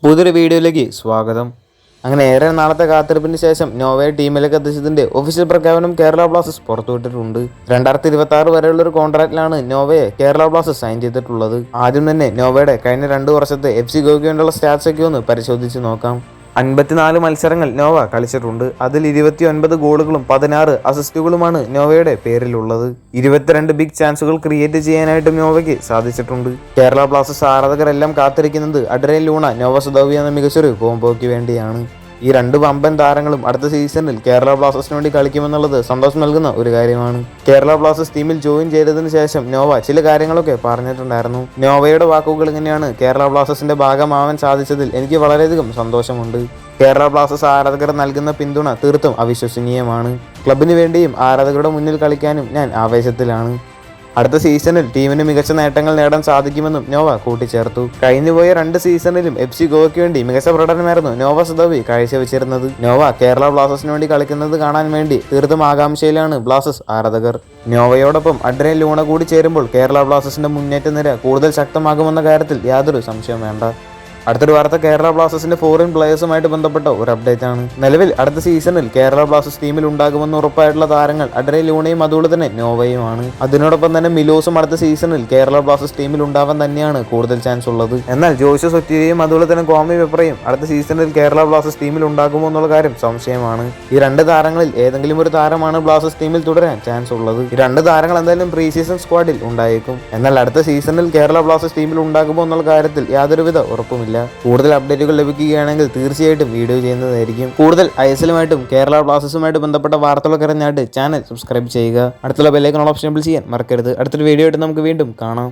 പുതിയൊരു വീഡിയോയിലേക്ക് സ്വാഗതം. അങ്ങനെ ഏറെ നാളത്തെ കാത്തിരിപ്പിന് ശേഷം നോവയെ ടീമിലേക്ക് എത്തിച്ചതിന്റെ ഒഫീഷ്യൽ പ്രഖ്യാപനം കേരള ബ്ലാസ്റ്റേഴ്സ് പുറത്തുവിട്ടിട്ടുണ്ട്. 2026 വരെയുള്ള ഒരു കോൺട്രാക്റ്റിലാണ് നോവയെ കേരള ബ്ലാസ്റ്റേഴ്സ് സൈൻ ചെയ്തിട്ടുള്ളത്. ആദ്യം തന്നെ നോവയുടെ കഴിഞ്ഞ 2 വർഷത്തെ FC ഗോവയ്ക്ക് വേണ്ടിയുള്ള സ്റ്റാറ്റ്സ് ഒക്കെ ഒന്ന് പരിശോധിച്ച് നോക്കാം. 54 മത്സരങ്ങൾ നോവ കളിച്ചിട്ടുണ്ട്. അതിൽ 29 ഗോളുകളും 16 അസിസ്റ്റുകളുമാണ് നോവയുടെ പേരിലുള്ളത്. 22 ബിഗ് ചാൻസുകൾ ക്രിയേറ്റ് ചെയ്യാനായിട്ടും നോവയ്ക്ക് സാധിച്ചിട്ടുണ്ട്. കേരള ബ്ലാസ്റ്റേഴ്സ് ആരാധകരെല്ലാം കാത്തിരിക്കുന്നത് അഡ്രിയൻ ലൂണ നോവ സുദാവി എന്ന മികച്ചൊരു കോംബോയ്ക്ക് വേണ്ടിയാണ്. ഈ 2 വമ്പൻ താരങ്ങളും അടുത്ത സീസണിൽ കേരള ബ്ലാസ്റ്റേഴ്സിന് വേണ്ടി കളിക്കുമെന്നുള്ളത് സന്തോഷം നൽകുന്ന ഒരു കാര്യമാണ്. കേരള ബ്ലാസ്റ്റേഴ്സ് ടീമിൽ ജോയിൻ ചെയ്തതിനു ശേഷം നോവ ചില കാര്യങ്ങളൊക്കെ പറഞ്ഞിട്ടുണ്ടായിരുന്നു. നോവയുടെ വാക്കുകൾ ഇങ്ങനെയാണ്: കേരള ബ്ലാസ്റ്റേഴ്സിന്റെ ഭാഗമാവാൻ സാധിച്ചതിൽ എനിക്ക് വളരെയധികം സന്തോഷമുണ്ട്. കേരള ബ്ലാസ്റ്റേഴ്സ് ആരാധകർ നൽകുന്ന പിന്തുണ തീർത്തും അവിശ്വസനീയമാണ്. ക്ലബിന് വേണ്ടിയും ആരാധകരുടെ മുന്നിൽ കളിക്കാനും ഞാൻ ആവേശത്തിലാണ്. അടുത്ത സീസണിൽ ടീമിന് മികച്ച നേട്ടങ്ങൾ നേടാൻ സാധിക്കുമെന്നും നോവ കൂട്ടിച്ചേർത്തു. കഴിഞ്ഞുപോയ 2 സീസണിലും FC ഗോവയ്ക്ക് വേണ്ടി മികച്ച പ്രകടനമായിരുന്നു നോവ സുദാവി കാഴ്ചവെച്ചിരുന്നത്. നോവ കേരള ബ്ലാസ്റ്റേഴ്സിന് വേണ്ടി കളിക്കുന്നത് കാണാൻ വേണ്ടി തീർത്തും ആകാംക്ഷയിലാണ് ബ്ലാസ്റ്റേഴ്സ് ആരാധകർ. നോവയോടൊപ്പം അഡ്രിയൻ ലൂണ കൂടി ചേരുമ്പോൾ കേരള ബ്ലാസ്റ്റേഴ്സിന്റെ മുന്നേറ്റ നിര കൂടുതൽ ശക്തമാകുമെന്ന കാര്യത്തിൽ യാതൊരു സംശയവും വേണ്ട. അടുത്തൊരു വാർത്ത കേരള ബ്ലാസ്റ്റേഴ്സിന്റെ ഫോറിൻ പ്ലേയേഴ്സുമായിട്ട് ബന്ധപ്പെട്ട ഒരു അപ്ഡേറ്റ് ആണ്. നിലവിൽ അടുത്ത സീസണിൽ കേരള ബ്ലാസ്റ്റേഴ്സ് ടീമിൽ ഉണ്ടാകുമെന്ന് ഉറപ്പായിട്ടുള്ള താരങ്ങൾ അഡ്രിയൻ ലൂണയും അതുപോലെ തന്നെ നോവയുമാണ്. അതിനോടൊപ്പം തന്നെ മിലോസും അടുത്ത സീസണിൽ കേരള ബ്ലാസ്റ്റേഴ്സ് ടീമിൽ ഉണ്ടാവാൻ തന്നെയാണ് കൂടുതൽ ചാൻസ് ഉള്ളത്. എന്നാൽ ജോഷ് സൊറ്റിയയും അതുപോലെ തന്നെ കോമി വെപ്രയും അടുത്ത സീസണിൽ കേരള ബ്ലാസ്റ്റേഴ്സ് ടീമിൽ ഉണ്ടാകുമോ എന്നുള്ള കാര്യം സംശയമാണ്. ഈ 2 താരങ്ങളിൽ ഏതെങ്കിലും ഒരു താരമാണ് ബ്ലാസ്റ്റേഴ്സ് ടീമിൽ തുടരാൻ ചാൻസ് ഉള്ളത്. ഈ 2 താരങ്ങൾ എന്തായാലും പ്രീ സീസൺ സ്ക്വാഡിൽ ഉണ്ടായേക്കും. എന്നാൽ അടുത്ത സീസണിൽ കേരള ബ്ലാസ്റ്റേഴ്സ് ടീമിൽ ഉണ്ടാകുമോ എന്നുള്ള കാര്യത്തിൽ യാതൊരുവിധ ഉറപ്പുമില്ല. കൂടുതൽ അപ്ഡേറ്റുകൾ ലഭിക്കുകയാണെങ്കിൽ തീർച്ചയായിട്ടും വീഡിയോ ചെയ്യുന്നതായിരിക്കും. കൂടുതൽ ISLുമായിട്ടും കേരള ബ്ലാസ്റ്റേഴ്സുമായിട്ട് ബന്ധപ്പെട്ട വാർത്തകളൊക്കെ അറിഞ്ഞായിട്ട് ചാനൽ സബ്സ്ക്രൈബ് ചെയ്യുക. അടുത്തുള്ള ബെല്ലൈക്കൺ ഓപ്ഷൻ എനേബിൾ ചെയ്യാൻ മറക്കരുത്. അടുത്തൊരു വീഡിയോ ആയിട്ട് നമുക്ക് വീണ്ടും കാണാം.